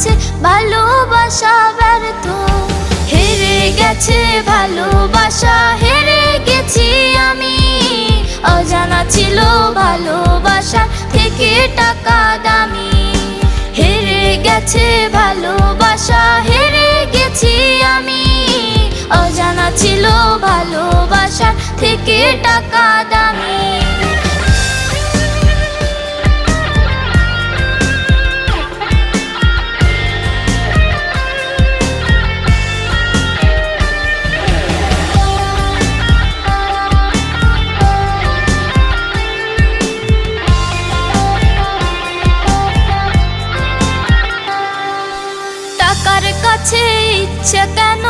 কাছে ভালোবাসা ব্যর্থ। হেরে গেছে ভালোবাসা, হেরে গেছি আমি। অজানা ছিল ভালোবাসা থেকে টাকা দামি। হেরে গেছে ভালোবাসা, হেরে গেছি আমি। অজানা ছিল ভালোবাসা থেকে টাকা দামি। টাকার কাছে ইচ্ছে কেন